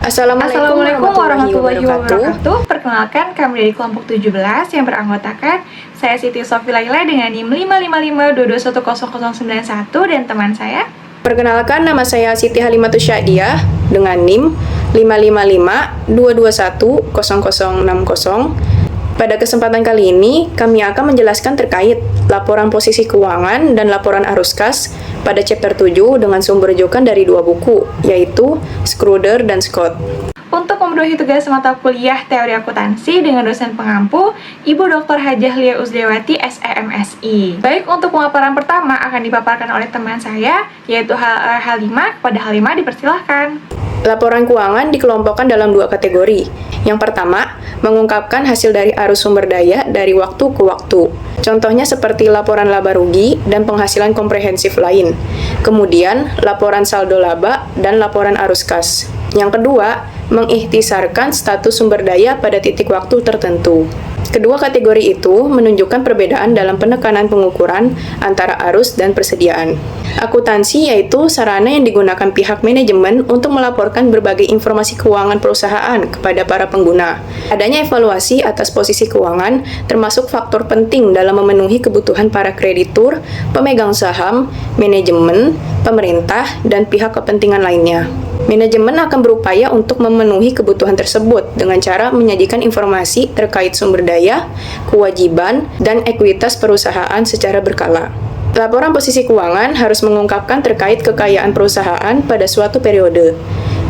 Assalamualaikum warahmatullahi wabarakatuh. Perkenalkan, kami dari kelompok 17 yang beranggotakan saya Siti Sofi Laila dengan NIM 555221091 dan teman saya. Perkenalkan, nama saya Siti Halimatus Syadiah dengan NIM 55522210060. Pada kesempatan kali ini, kami akan menjelaskan terkait laporan posisi keuangan dan laporan arus kas pada chapter 7 dengan sumber rujukan dari dua buku, yaitu Schroeder dan Scott. Untuk memenuhi tugas mata kuliah teori akuntansi dengan dosen pengampu, Ibu Dr. Hajah Lia Uzlewati, SEMSI. Baik, untuk pemaparan pertama akan dipaparkan oleh teman saya, yaitu Halimah. Kepada Halimah dipersilahkan. Laporan keuangan dikelompokkan dalam dua kategori. Yang pertama, mengungkapkan hasil dari arus sumber daya dari waktu ke waktu. Contohnya seperti laporan laba rugi dan penghasilan komprehensif lain. Kemudian, laporan saldo laba dan laporan arus kas. Yang kedua, mengikhtisarkan status sumber daya pada titik waktu tertentu. Kedua kategori itu menunjukkan perbedaan dalam penekanan pengukuran antara arus dan persediaan. Akuntansi yaitu sarana yang digunakan pihak manajemen untuk melaporkan berbagai informasi keuangan perusahaan kepada para pengguna. Adanya evaluasi atas posisi keuangan termasuk faktor penting dalam memenuhi kebutuhan para kreditur, pemegang saham, manajemen, pemerintah, dan pihak kepentingan lainnya. Manajemen akan berupaya untuk memenuhi kebutuhan tersebut dengan cara menyajikan informasi terkait sumber daya, kewajiban, dan ekuitas perusahaan secara berkala. Laporan posisi keuangan harus mengungkapkan terkait kekayaan perusahaan pada suatu periode.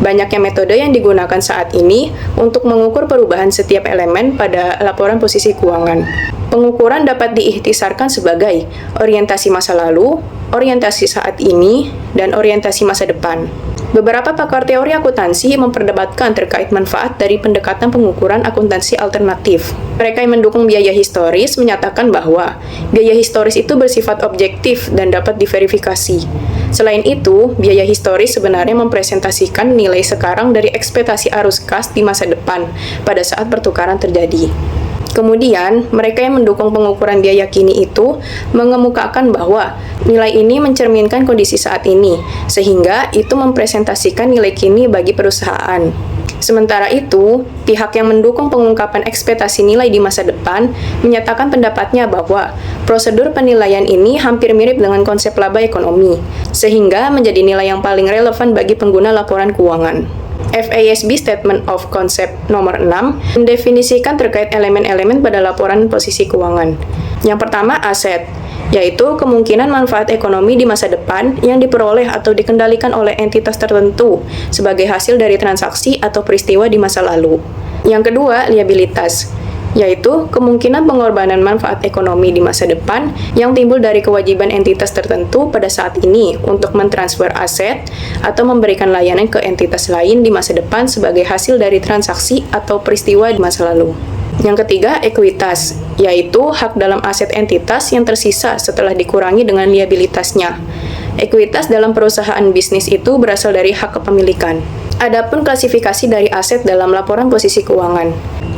Banyaknya metode yang digunakan saat ini untuk mengukur perubahan setiap elemen pada laporan posisi keuangan. Pengukuran dapat diikhtisarkan sebagai orientasi masa lalu, orientasi saat ini, dan orientasi masa depan. Beberapa pakar teori akuntansi memperdebatkan terkait manfaat dari pendekatan pengukuran akuntansi alternatif. Mereka yang mendukung biaya historis menyatakan bahwa biaya historis itu bersifat objektif dan dapat diverifikasi. Selain itu, biaya historis sebenarnya mempresentasikan nilai sekarang dari ekspektasi arus kas di masa depan pada saat pertukaran terjadi. Kemudian, mereka yang mendukung pengukuran biaya kini itu mengemukakan bahwa nilai ini mencerminkan kondisi saat ini, sehingga itu mempresentasikan nilai kini bagi perusahaan. Sementara itu, pihak yang mendukung pengungkapan ekspektasi nilai di masa depan menyatakan pendapatnya bahwa prosedur penilaian ini hampir mirip dengan konsep laba ekonomi, sehingga menjadi nilai yang paling relevan bagi pengguna laporan keuangan. FASB Statement of Concept nomor 6 mendefinisikan terkait elemen-elemen pada laporan posisi keuangan. Yang pertama, aset, yaitu kemungkinan manfaat ekonomi di masa depan yang diperoleh atau dikendalikan oleh entitas tertentu sebagai hasil dari transaksi atau peristiwa di masa lalu. Yang kedua, liabilitas, yaitu kemungkinan pengorbanan manfaat ekonomi di masa depan yang timbul dari kewajiban entitas tertentu pada saat ini untuk mentransfer aset atau memberikan layanan ke entitas lain di masa depan sebagai hasil dari transaksi atau peristiwa di masa lalu. Yang ketiga, ekuitas, yaitu hak dalam aset entitas yang tersisa setelah dikurangi dengan liabilitasnya. Ekuitas dalam perusahaan bisnis itu berasal dari hak kepemilikan. Adapun klasifikasi dari aset dalam laporan posisi keuangan.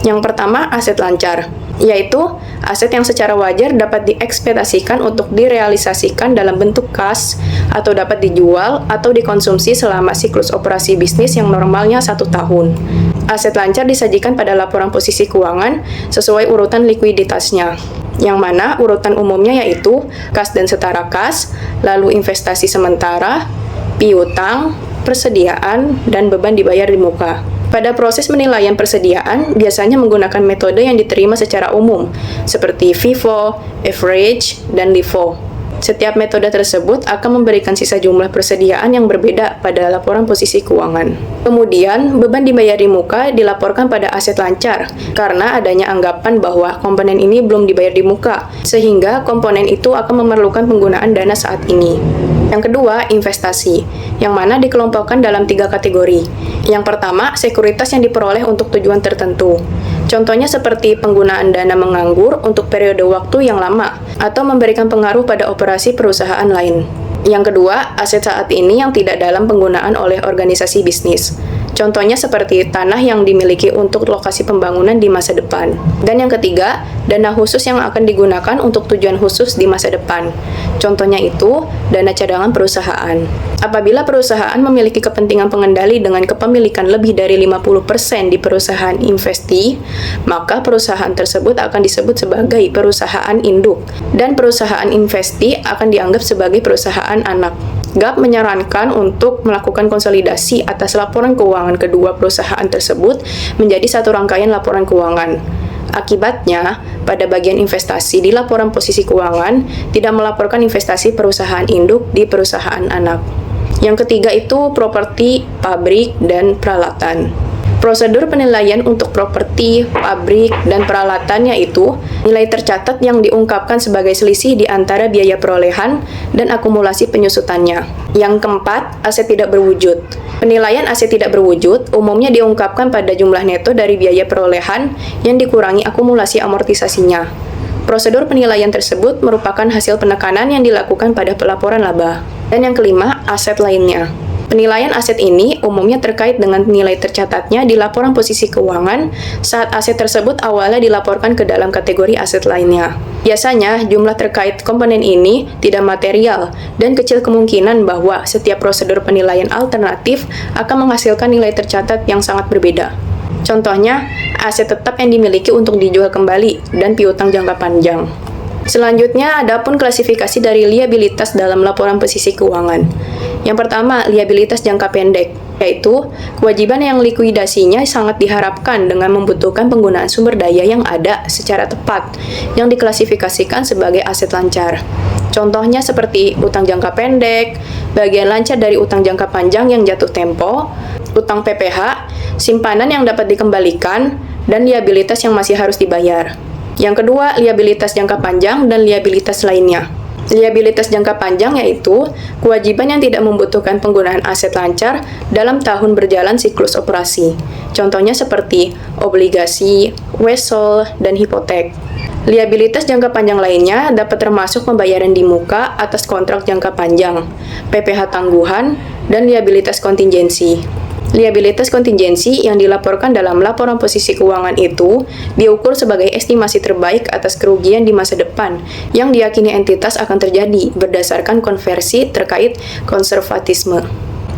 Yang pertama, aset lancar, yaitu aset yang secara wajar dapat diekspektasikan untuk direalisasikan dalam bentuk kas atau dapat dijual atau dikonsumsi selama siklus operasi bisnis yang normalnya 1 tahun. Aset lancar disajikan pada laporan posisi keuangan sesuai urutan likuiditasnya, yang mana urutan umumnya yaitu kas dan setara kas, lalu investasi sementara, piutang, persediaan, dan beban dibayar di muka. Pada proses penilaian persediaan, biasanya menggunakan metode yang diterima secara umum, seperti FIFO, average, dan LIFO. Setiap metode tersebut akan memberikan sisa jumlah persediaan yang berbeda pada laporan posisi keuangan. Kemudian, beban dibayar di muka dilaporkan pada aset lancar, karena adanya anggapan bahwa komponen ini belum dibayar di muka, sehingga komponen itu akan memerlukan penggunaan dana saat ini. Yang kedua, investasi, yang mana dikelompokkan dalam 3 kategori. Yang pertama, sekuritas yang diperoleh untuk tujuan tertentu. Contohnya seperti penggunaan dana menganggur untuk periode waktu yang lama, atau memberikan pengaruh pada operasi perusahaan lain. Yang kedua, aset saat ini yang tidak dalam penggunaan oleh organisasi bisnis. Contohnya seperti tanah yang dimiliki untuk lokasi pembangunan di masa depan. Dan yang ketiga, dana khusus yang akan digunakan untuk tujuan khusus di masa depan. Contohnya itu, dana cadangan perusahaan. Apabila perusahaan memiliki kepentingan pengendali dengan kepemilikan lebih dari 50% di perusahaan investi, maka perusahaan tersebut akan disebut sebagai perusahaan induk, dan perusahaan investi akan dianggap sebagai perusahaan anak. GAAP menyarankan untuk melakukan konsolidasi atas laporan keuangan kedua perusahaan tersebut menjadi satu rangkaian laporan keuangan. Akibatnya, pada bagian investasi di laporan posisi keuangan tidak melaporkan investasi perusahaan induk di perusahaan anak. Yang ketiga itu properti, pabrik, dan peralatan. Prosedur penilaian untuk properti, pabrik, dan peralatan yaitu nilai tercatat yang diungkapkan sebagai selisih di antara biaya perolehan dan akumulasi penyusutannya. Yang keempat, aset tidak berwujud. Penilaian aset tidak berwujud umumnya diungkapkan pada jumlah neto dari biaya perolehan yang dikurangi akumulasi amortisasinya. Prosedur penilaian tersebut merupakan hasil penekanan yang dilakukan pada pelaporan laba. Dan yang kelima, aset lainnya. Penilaian aset ini umumnya terkait dengan nilai tercatatnya di laporan posisi keuangan saat aset tersebut awalnya dilaporkan ke dalam kategori aset lainnya. Biasanya, jumlah terkait komponen ini tidak material dan kecil kemungkinan bahwa setiap prosedur penilaian alternatif akan menghasilkan nilai tercatat yang sangat berbeda. Contohnya, aset tetap yang dimiliki untuk dijual kembali dan piutang jangka panjang. Selanjutnya, adapun klasifikasi dari liabilitas dalam laporan posisi keuangan. Yang pertama, liabilitas jangka pendek, yaitu kewajiban yang likuidasinya sangat diharapkan dengan membutuhkan penggunaan sumber daya yang ada secara tepat, yang diklasifikasikan sebagai aset lancar. Contohnya seperti utang jangka pendek, bagian lancar dari utang jangka panjang yang jatuh tempo, utang PPH, simpanan yang dapat dikembalikan, dan liabilitas yang masih harus dibayar. Yang kedua, liabilitas jangka panjang dan liabilitas lainnya. Liabilitas jangka panjang yaitu kewajiban yang tidak membutuhkan penggunaan aset lancar dalam tahun berjalan siklus operasi. Contohnya seperti obligasi, wesel, dan hipotek. Liabilitas jangka panjang lainnya dapat termasuk pembayaran di muka atas kontrak jangka panjang, PPH tangguhan, dan liabilitas kontingensi. Liabilitas kontingensi yang dilaporkan dalam laporan posisi keuangan itu diukur sebagai estimasi terbaik atas kerugian di masa depan yang diyakini entitas akan terjadi berdasarkan konversi terkait konservatisme.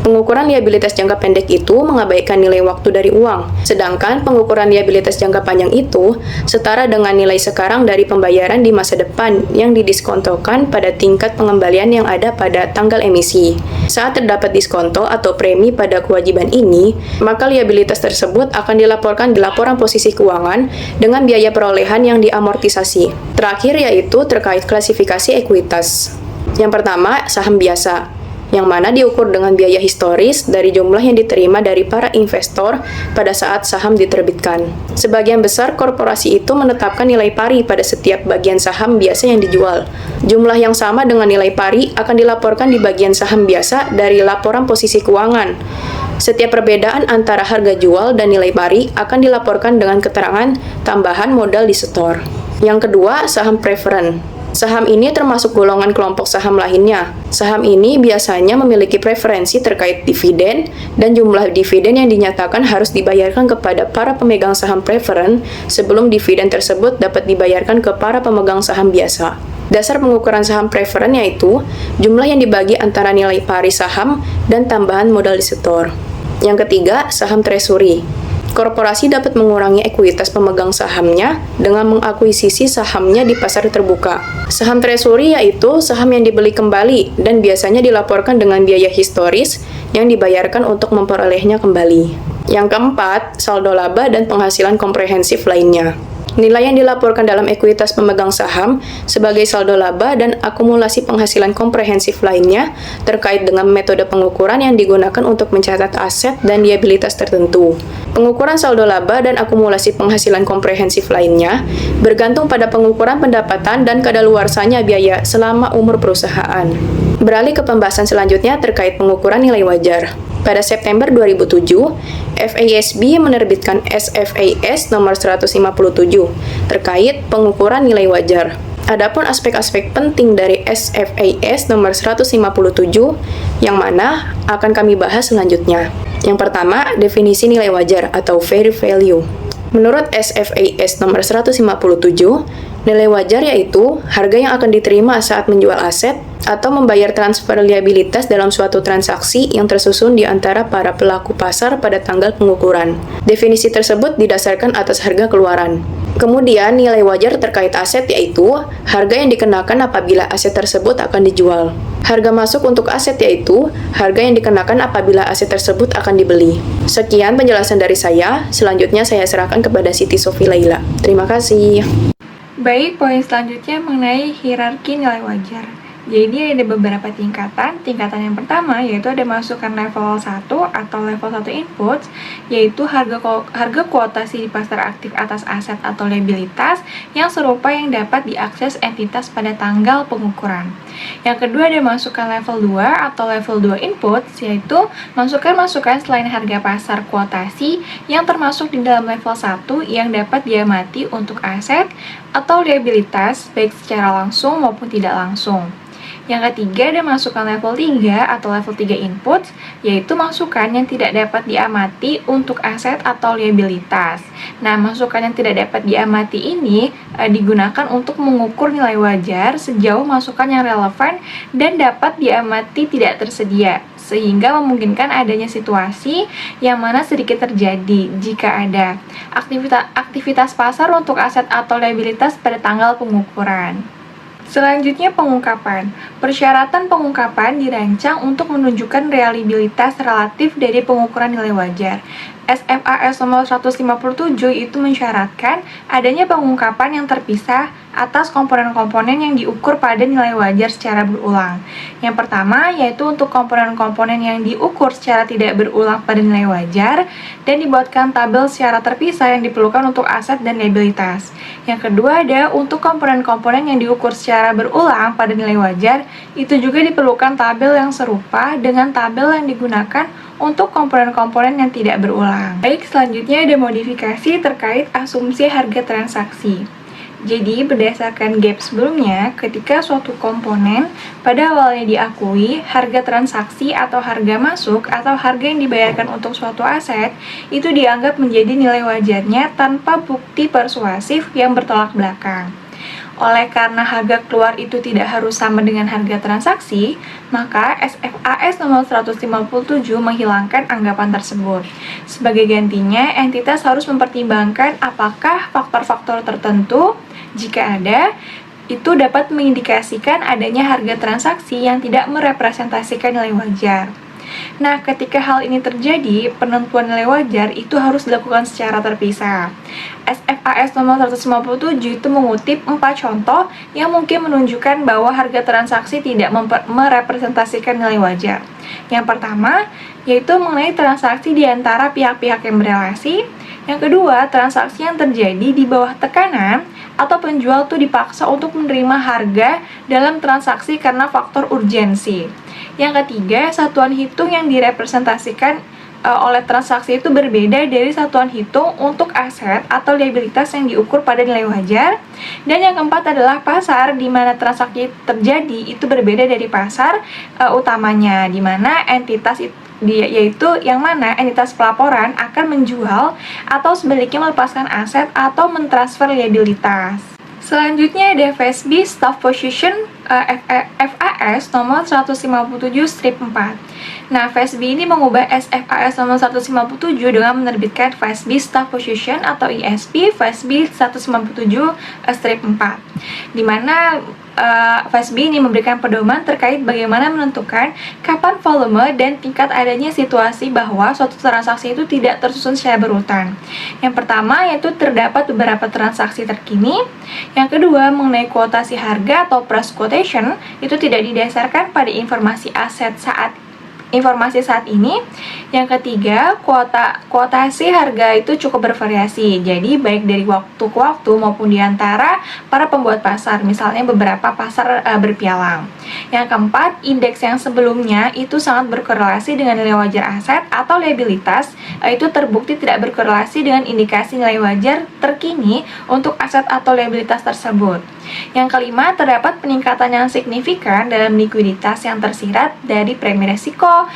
Pengukuran liabilitas jangka pendek itu mengabaikan nilai waktu dari uang, sedangkan pengukuran liabilitas jangka panjang itu setara dengan nilai sekarang dari pembayaran di masa depan yang didiskontokan pada tingkat pengembalian yang ada pada tanggal emisi. Saat terdapat diskonto atau premi pada kewajiban ini, maka liabilitas tersebut akan dilaporkan di laporan posisi keuangan dengan biaya perolehan yang diamortisasi. Terakhir yaitu terkait klasifikasi ekuitas. Yang pertama, saham biasa, yang mana diukur dengan biaya historis dari jumlah yang diterima dari para investor pada saat saham diterbitkan. Sebagian besar korporasi itu menetapkan nilai pari pada setiap bagian saham biasa yang dijual. Jumlah yang sama dengan nilai pari akan dilaporkan di bagian saham biasa dari laporan posisi keuangan. Setiap perbedaan antara harga jual dan nilai pari akan dilaporkan dengan keterangan tambahan modal di setor. Yang kedua, saham preferen. Saham ini termasuk golongan kelompok saham lainnya. Saham ini biasanya memiliki preferensi terkait dividen dan jumlah dividen yang dinyatakan harus dibayarkan kepada para pemegang saham preferen sebelum dividen tersebut dapat dibayarkan ke para pemegang saham biasa. Dasar pengukuran saham preferen yaitu jumlah yang dibagi antara nilai pari saham dan tambahan modal disetor. Yang ketiga, saham treasury. Korporasi dapat mengurangi ekuitas pemegang sahamnya dengan mengakuisisi sahamnya di pasar terbuka. Saham treasury yaitu saham yang dibeli kembali dan biasanya dilaporkan dengan biaya historis yang dibayarkan untuk memperolehnya kembali. Yang keempat, saldo laba dan penghasilan komprehensif lainnya. Nilai yang dilaporkan dalam ekuitas pemegang saham sebagai saldo laba dan akumulasi penghasilan komprehensif lainnya terkait dengan metode pengukuran yang digunakan untuk mencatat aset dan liabilitas tertentu. Pengukuran saldo laba dan akumulasi penghasilan komprehensif lainnya bergantung pada pengukuran pendapatan dan kadaluarsanya biaya selama umur perusahaan. Beralih ke pembahasan selanjutnya terkait pengukuran nilai wajar. Pada September 2007, FASB menerbitkan SFAS nomor 157 terkait pengukuran nilai wajar. Adapun aspek-aspek penting dari SFAS nomor 157 yang mana akan kami bahas selanjutnya. Yang pertama, definisi nilai wajar atau fair value. Menurut SFAS nomor 157, nilai wajar yaitu harga yang akan diterima saat menjual aset atau membayar transfer liabilitas dalam suatu transaksi yang tersusun di antara para pelaku pasar pada tanggal pengukuran. Definisi tersebut didasarkan atas harga keluaran. Kemudian, nilai wajar terkait aset yaitu harga yang dikenakan apabila aset tersebut akan dijual. Harga masuk untuk aset yaitu harga yang dikenakan apabila aset tersebut akan dibeli. Sekian penjelasan dari saya, selanjutnya saya serahkan kepada Siti Sofi Laila. Terima kasih. Baik, poin selanjutnya mengenai hierarki nilai wajar. Jadi ada beberapa tingkatan. Tingkatan yang pertama yaitu ada masukan level 1 atau level 1 input, yaitu harga kuotasi di pasar aktif atas aset atau liabilitas yang serupa yang dapat diakses entitas pada tanggal pengukuran. Yang kedua ada masukan level 2 atau level 2 input, yaitu masukan selain harga pasar kuotasi yang termasuk di dalam level 1 yang dapat diamati untuk aset atau liabilitas baik secara langsung maupun tidak langsung. Yang ketiga ada masukan level 3 atau level 3 input, yaitu masukan yang tidak dapat diamati untuk aset atau liabilitas. Nah, masukan yang tidak dapat diamati ini digunakan untuk mengukur nilai wajar sejauh masukan yang relevan dan dapat diamati tidak tersedia, sehingga memungkinkan adanya situasi yang mana sedikit terjadi jika ada aktivitas pasar untuk aset atau liabilitas pada tanggal pengukuran. Selanjutnya pengungkapan. Persyaratan pengungkapan dirancang untuk menunjukkan reliabilitas relatif dari pengukuran nilai wajar. SFAS nomor 157 itu mensyaratkan adanya pengungkapan yang terpisah atas komponen-komponen yang diukur pada nilai wajar secara berulang. Yang pertama yaitu untuk komponen-komponen yang diukur secara tidak berulang pada nilai wajar dan dibuatkan tabel secara terpisah yang diperlukan untuk aset dan liabilitas. Yang kedua ada untuk komponen-komponen yang diukur secara berulang pada nilai wajar, itu juga diperlukan tabel yang serupa dengan tabel yang digunakan untuk komponen-komponen yang tidak berulang. Baik, selanjutnya ada modifikasi terkait asumsi harga transaksi. Jadi, berdasarkan gap sebelumnya, ketika suatu komponen pada awalnya diakui harga transaksi atau harga masuk atau harga yang dibayarkan untuk suatu aset, itu dianggap menjadi nilai wajarnya tanpa bukti persuasif yang bertolak belakang. Oleh karena harga keluar itu tidak harus sama dengan harga transaksi, maka SFAS nomor 157 menghilangkan anggapan tersebut. Sebagai gantinya, entitas harus mempertimbangkan apakah faktor-faktor tertentu, jika ada, itu dapat mengindikasikan adanya harga transaksi yang tidak merepresentasikan nilai wajar. Nah, ketika hal ini terjadi, penentuan nilai wajar itu harus dilakukan secara terpisah. SFAS nomor 157 itu mengutip 4 contoh yang mungkin menunjukkan bahwa harga transaksi tidak merepresentasikan nilai wajar. Yang pertama, yaitu mengenai transaksi di antara pihak-pihak yang berelasi. Yang kedua, transaksi yang terjadi di bawah tekanan atau penjual itu dipaksa untuk menerima harga dalam transaksi karena faktor urgensi. Yang ketiga, satuan hitung yang direpresentasikan oleh transaksi itu berbeda dari satuan hitung untuk aset atau liabilitas yang diukur pada nilai wajar. Dan yang keempat adalah pasar, di mana transaksi terjadi itu berbeda dari pasar utamanya, di mana entitas yaitu yang mana entitas pelaporan akan menjual atau sebaliknya melepaskan aset atau mentransfer liabilitas. Selanjutnya ada FASB Staff Position FAS nomor 157/4. Nah, FASB ini mengubah SFAS nomor 157 dengan menerbitkan FASB Staff Position atau ISP FASB 197/4, di mana FASB ini memberikan pedoman terkait bagaimana menentukan kapan volume dan tingkat adanya situasi bahwa suatu transaksi itu tidak tersusun secara berurutan. Yang pertama yaitu terdapat beberapa transaksi terkini. Yang kedua mengenai kuotasi harga atau price quotation itu tidak didasarkan pada informasi saat ini. Yang ketiga, kuotasi harga itu cukup bervariasi. Jadi baik dari waktu ke waktu maupun di antara para pembuat pasar, misalnya beberapa pasar berpialang. Yang keempat, indeks yang sebelumnya itu sangat berkorelasi dengan nilai wajar aset atau liabilitas, itu terbukti tidak berkorelasi dengan indikasi nilai wajar terkini untuk aset atau liabilitas tersebut. Yang kelima, terdapat peningkatan yang signifikan dalam likuiditas yang tersirat dari premi resiko,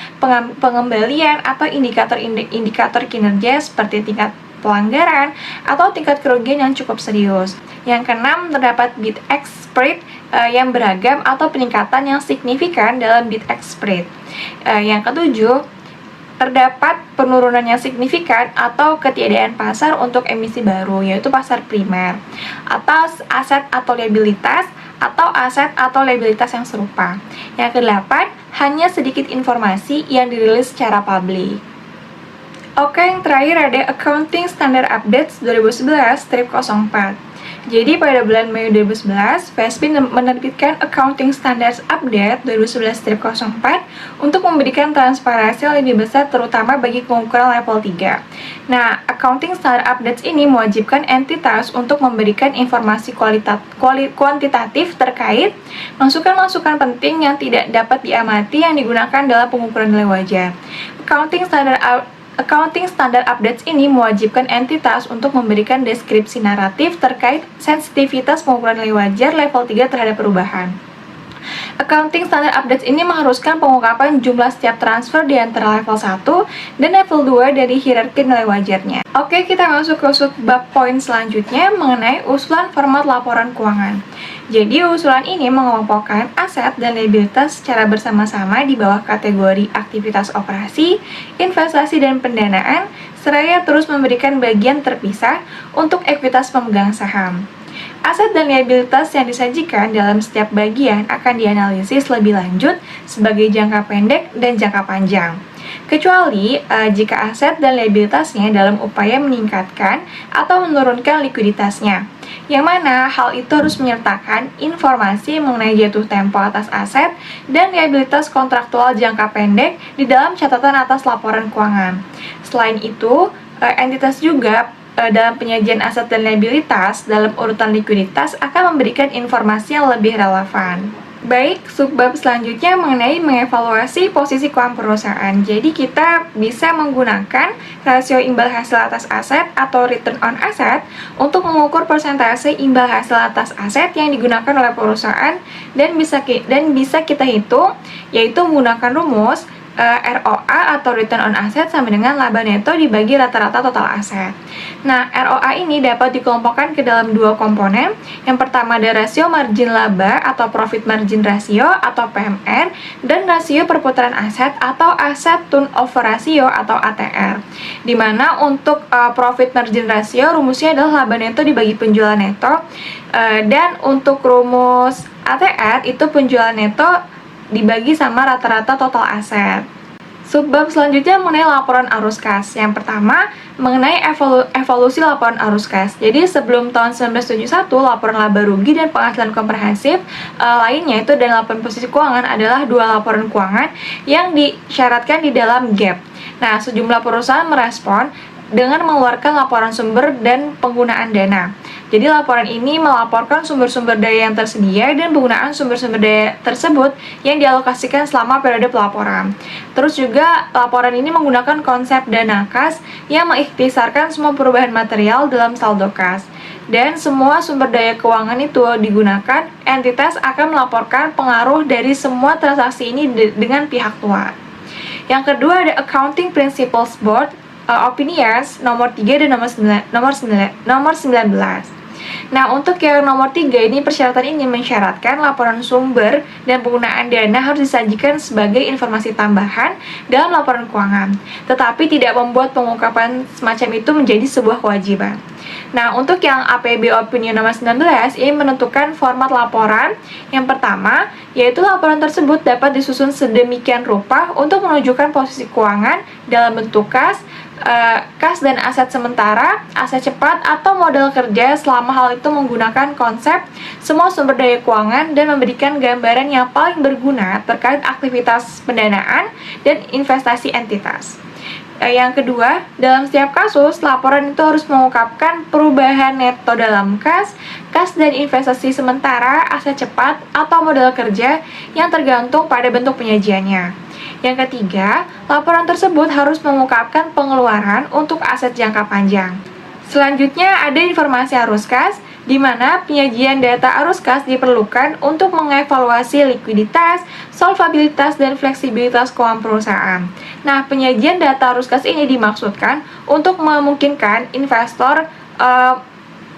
pengembalian, atau indikator kinerja seperti tingkat pelanggaran atau tingkat kerugian yang cukup serius. Yang keenam, terdapat bid-ask spread yang beragam atau peningkatan yang signifikan dalam bid-ask spread. Yang ketujuh, terdapat penurunan yang signifikan atau ketiadaan pasar untuk emisi baru, yaitu pasar primer, atas aset atau liabilitas yang serupa. Yang kedelapan, hanya sedikit informasi yang dirilis secara publik. Oke, yang terakhir ada Accounting Standard Updates 2011-04. Jadi pada bulan Mei 2011, FASB menerbitkan Accounting Standards Update 2011-04 untuk memberikan transparansi yang lebih besar terutama bagi pengukuran level 3. Nah, Accounting Standard Updates ini mewajibkan entitas untuk memberikan informasi kuantitatif terkait masukan-masukan penting yang tidak dapat diamati yang digunakan dalam pengukuran nilai wajar. Accounting Standard Updates ini mewajibkan entitas untuk memberikan deskripsi naratif terkait sensitivitas pengukuran nilai wajar level 3 terhadap perubahan. Accounting Standard Updates ini mengharuskan pengungkapan jumlah setiap transfer di antara level 1 dan level 2 dari hierarki nilai wajarnya. Oke, kita masuk ke subbab poin selanjutnya mengenai usulan format laporan keuangan. Jadi, usulan ini mengelompokkan aset dan liabilitas secara bersama-sama di bawah kategori aktivitas operasi, investasi, dan pendanaan, seraya terus memberikan bagian terpisah untuk ekuitas pemegang saham. Aset dan liabilitas yang disajikan dalam setiap bagian akan dianalisis lebih lanjut sebagai jangka pendek dan jangka panjang. Kecuali jika aset dan liabilitasnya dalam upaya meningkatkan atau menurunkan likuiditasnya, yang mana hal itu harus menyertakan informasi mengenai jatuh tempo atas aset dan liabilitas kontraktual jangka pendek di dalam catatan atas laporan keuangan. Selain itu, entitas juga dalam penyajian aset dan liabilitas dalam urutan likuiditas akan memberikan informasi yang lebih relevan. Baik, subbab selanjutnya mengenai mengevaluasi posisi keuangan perusahaan. Jadi kita bisa menggunakan rasio imbal hasil atas aset atau return on asset untuk mengukur persentase imbal hasil atas aset yang digunakan oleh perusahaan dan bisa kita hitung, yaitu menggunakan rumus ROA atau Return on Asset sama dengan laba neto dibagi rata-rata total aset. Nah, ROA ini dapat dikelompokkan ke dalam dua komponen. Yang pertama ada rasio margin laba atau Profit Margin Ratio atau PMR, dan rasio perputaran aset atau Asset Turnover Ratio atau ATR. Dimana untuk Profit Margin Ratio rumusnya adalah laba neto dibagi penjualan neto, dan untuk rumus ATR itu penjualan neto dibagi sama rata-rata total aset. Subbab selanjutnya mengenai laporan arus kas. Yang pertama, mengenai evolusi laporan arus kas. Jadi sebelum tahun 1971, laporan laba rugi dan penghasilan komprehensif lainnya itu dan laporan posisi keuangan adalah dua laporan keuangan yang disyaratkan di dalam GAAP. Nah, sejumlah perusahaan merespon dengan mengeluarkan laporan sumber dan penggunaan dana. Jadi laporan ini melaporkan sumber-sumber daya yang tersedia dan penggunaan sumber-sumber daya tersebut yang dialokasikan selama periode pelaporan. Terus juga laporan ini menggunakan konsep dana kas yang mengikhtisarkan semua perubahan material dalam saldo kas. Dan semua sumber daya keuangan itu digunakan, entitas akan melaporkan pengaruh dari semua transaksi ini dengan pihak luar. Yang kedua ada Accounting Principles Board Opinions nomor 3 dan nomor 19. Nah, untuk yang nomor 3 ini, persyaratan ini mensyaratkan laporan sumber dan penggunaan dana harus disajikan sebagai informasi tambahan dalam laporan keuangan, tetapi tidak membuat pengungkapan semacam itu menjadi sebuah kewajiban. Nah, untuk yang APB Opinion nomor 19, ini menentukan format laporan. Yang pertama, yaitu laporan tersebut dapat disusun sedemikian rupa untuk menunjukkan posisi keuangan dalam bentuk kas dan aset sementara, aset cepat, atau modal kerja selama hal itu menggunakan konsep semua sumber daya keuangan dan memberikan gambaran yang paling berguna terkait aktivitas pendanaan dan investasi entitas. Yang kedua, dalam setiap kasus, laporan itu harus mengungkapkan perubahan neto dalam kas dan investasi sementara, aset cepat, atau modal kerja yang tergantung pada bentuk penyajiannya. Yang ketiga, laporan tersebut harus mengungkapkan pengeluaran untuk aset jangka panjang. Selanjutnya ada informasi arus kas, di mana penyajian data arus kas diperlukan untuk mengevaluasi likuiditas, solvabilitas, dan fleksibilitas keuangan perusahaan. Nah, penyajian data arus kas ini dimaksudkan untuk memungkinkan investor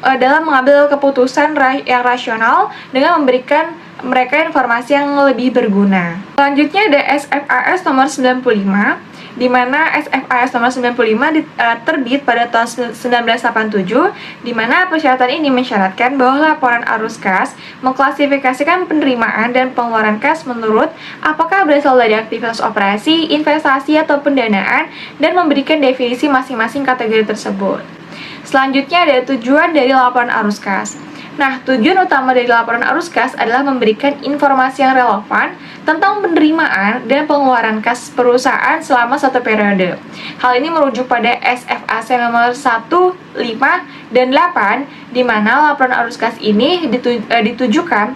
dalam mengambil keputusan yang rasional dengan memberikan mereka informasi yang lebih berguna. Selanjutnya ada SFAS nomor 95, di mana SFAS nomor 95 terbit pada tahun 1987, di mana persyaratan ini mensyaratkan bahwa laporan arus kas mengklasifikasikan penerimaan dan pengeluaran kas menurut apakah berasal dari aktivitas operasi, investasi, atau pendanaan, dan memberikan definisi masing-masing kategori tersebut. Selanjutnya ada tujuan dari laporan arus kas. Nah, tujuan utama dari laporan arus kas adalah memberikan informasi yang relevan tentang penerimaan dan pengeluaran kas perusahaan selama satu periode. Hal ini merujuk pada SFAC nomor 1, 5, dan 8, di mana laporan arus kas ini ditujukan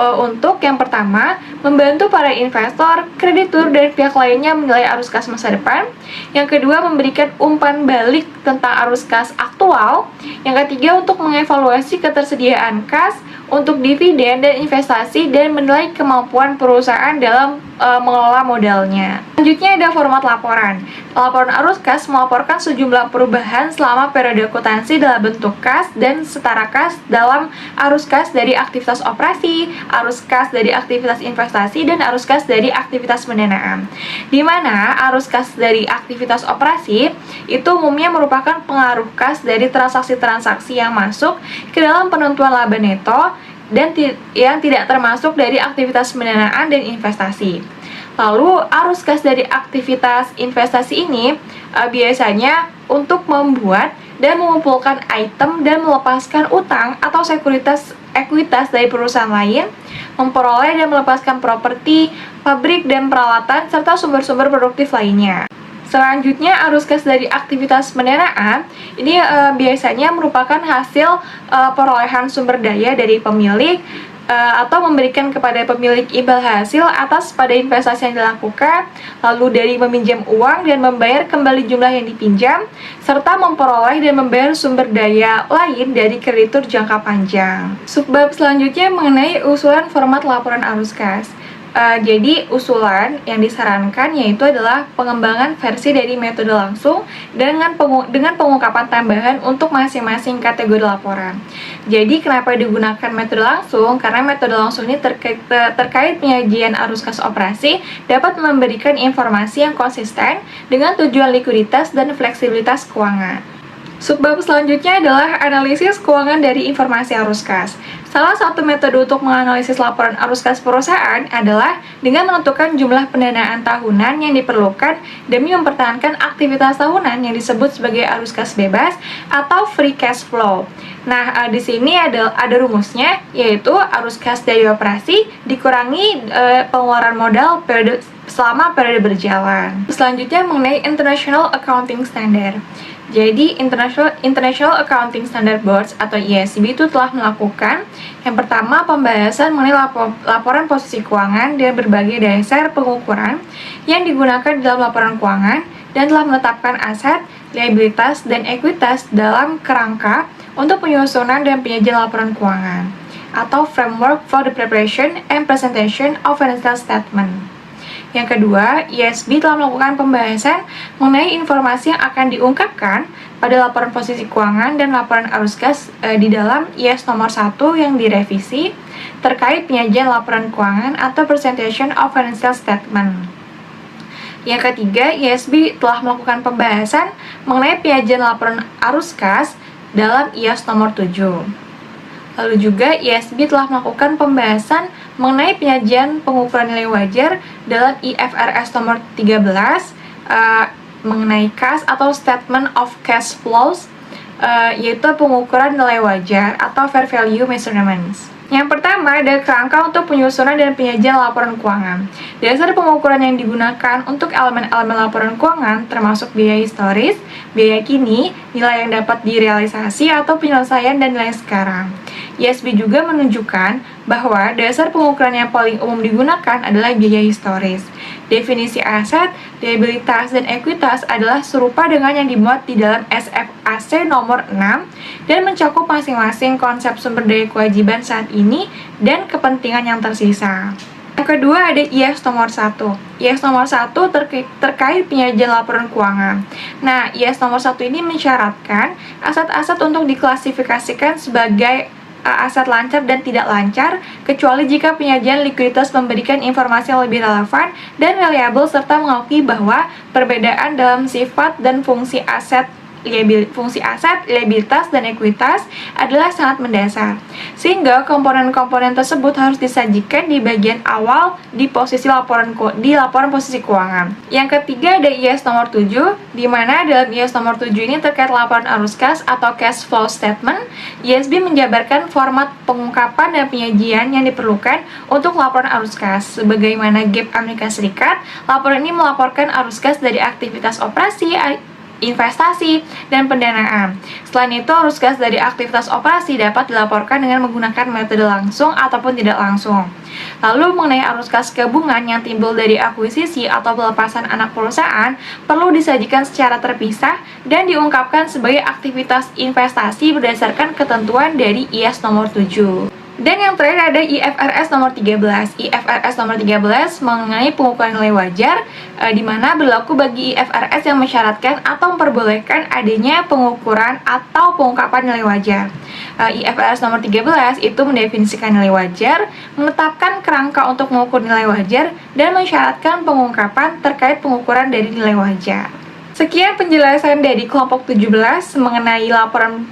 untuk yang pertama, membantu para investor, kreditur, dan pihak lainnya menilai arus kas masa depan. Yang kedua, memberikan umpan balik tentang arus kas aktual. Yang ketiga, untuk mengevaluasi ketersediaan kas untuk dividen dan investasi dan menilai kemampuan perusahaan dalam mengelola modalnya. Selanjutnya ada format laporan. Laporan arus kas melaporkan sejumlah perubahan selama periode akuntansi dalam bentuk kas dan setara kas dalam arus kas dari aktivitas operasi, arus kas dari aktivitas investasi, dan arus kas dari aktivitas pendanaan. Di mana arus kas dari aktivitas operasi itu umumnya merupakan pengaruh kas dari transaksi-transaksi yang masuk ke dalam penentuan laba neto dan yang tidak termasuk dari aktivitas pendanaan dan investasi. Lalu arus kas dari aktivitas investasi ini biasanya untuk membuat dan mengumpulkan item dan melepaskan utang atau ekuitas dari perusahaan lain, memperoleh dan melepaskan properti, pabrik dan peralatan, serta sumber-sumber produktif lainnya. Selanjutnya, arus kas dari aktivitas pendanaan ini biasanya merupakan hasil perolehan sumber daya dari pemilik atau memberikan kepada pemilik imbal hasil atas pada investasi yang dilakukan, lalu dari meminjam uang dan membayar kembali jumlah yang dipinjam, serta memperoleh dan membayar sumber daya lain dari kreditur jangka panjang. Subbab selanjutnya mengenai usulan format laporan arus kas. Jadi usulan yang disarankan yaitu adalah pengembangan versi dari metode langsung dengan pengungkapan tambahan untuk masing-masing kategori laporan. Jadi kenapa digunakan metode langsung? Karena metode langsung ini terkait penyajian arus kas operasi dapat memberikan informasi yang konsisten dengan tujuan likuiditas dan fleksibilitas keuangan. Subbab selanjutnya adalah analisis keuangan dari informasi arus kas. Salah satu metode untuk menganalisis laporan arus kas perusahaan adalah dengan menentukan jumlah pendanaan tahunan yang diperlukan demi mempertahankan aktivitas tahunan yang disebut sebagai arus kas bebas atau free cash flow. Nah, di sini ada rumusnya, yaitu arus kas dari operasi dikurangi pengeluaran modal selama periode berjalan. Selanjutnya mengenai International Accounting Standard. Jadi, International Accounting Standard Boards atau IASB itu telah melakukan yang pertama pembahasan mengenai laporan posisi keuangan dan berbagai dasar pengukuran yang digunakan dalam laporan keuangan dan telah menetapkan aset, liabilitas, dan ekuitas dalam kerangka untuk penyusunan dan penyajian laporan keuangan atau Framework for the Preparation and Presentation of Financial Statement. Yang kedua, IASB telah melakukan pembahasan mengenai informasi yang akan diungkapkan pada laporan posisi keuangan dan laporan arus kas di dalam IAS nomor 1 yang direvisi terkait penyajian laporan keuangan atau Presentation of Financial Statement. Yang ketiga, IASB telah melakukan pembahasan mengenai penyajian laporan arus kas dalam IAS nomor 7. Lalu juga IASB telah melakukan pembahasan mengenai penyajian pengukuran nilai wajar dalam IFRS nomor 13 mengenai kas atau Statement of Cash Flows, yaitu pengukuran nilai wajar atau Fair Value Measurements. Yang pertama ada kerangka untuk penyusunan dan penyajian laporan keuangan. Dasar pengukuran yang digunakan untuk elemen-elemen laporan keuangan termasuk biaya historis, biaya kini, nilai yang dapat direalisasi atau penyelesaian, dan nilai sekarang. ISB juga menunjukkan bahwa dasar pengukuran yang paling umum digunakan adalah biaya historis. Definisi aset, liabilitas, dan ekuitas adalah serupa dengan yang dimuat di dalam SFAC nomor 6 dan mencakup masing-masing konsep sumber daya kewajiban saat ini dan kepentingan yang tersisa. Yang kedua ada IAS nomor 1. IAS nomor 1 terkait penyajian laporan keuangan. Nah, IAS nomor 1 ini mensyaratkan aset-aset untuk diklasifikasikan sebagai aset lancar dan tidak lancar, kecuali jika penyajian likuiditas memberikan informasi yang lebih relevan dan reliable serta mengakui bahwa perbedaan dalam sifat dan fungsi aset, liabilitas, dan ekuitas adalah sangat mendasar. Sehingga komponen-komponen tersebut harus disajikan di bagian awal di laporan posisi keuangan. Yang ketiga ada IAS nomor 7, di mana dalam IAS nomor 7 ini terkait laporan arus kas atau cash flow statement, ISB menjabarkan format pengungkapan dan penyajian yang diperlukan untuk laporan arus kas. Sebagaimana GAAP Amerika Serikat, laporan ini melaporkan arus kas dari aktivitas operasi, investasi, dan pendanaan. Selain itu, arus kas dari aktivitas operasi dapat dilaporkan dengan menggunakan metode langsung ataupun tidak langsung. Lalu mengenai arus kas gabungan yang timbul dari akuisisi atau pelepasan anak perusahaan perlu disajikan secara terpisah dan diungkapkan sebagai aktivitas investasi berdasarkan ketentuan dari IAS nomor 7. Dan yang terakhir ada IFRS nomor 13. IFRS nomor 13 mengenai pengukuran nilai wajar, di mana berlaku bagi IFRS yang mensyaratkan atau memperbolehkan adanya pengukuran atau pengungkapan nilai wajar. IFRS nomor 13 itu mendefinisikan nilai wajar, menetapkan kerangka untuk mengukur nilai wajar, dan mensyaratkan pengungkapan terkait pengukuran dari nilai wajar. Sekian penjelasan dari kelompok 17 mengenai laporan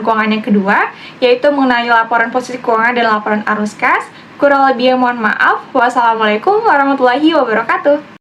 keuangan yang kedua, yaitu mengenai laporan posisi keuangan dan laporan arus kas. Kurang lebihnya mohon maaf. Wassalamualaikum warahmatullahi wabarakatuh.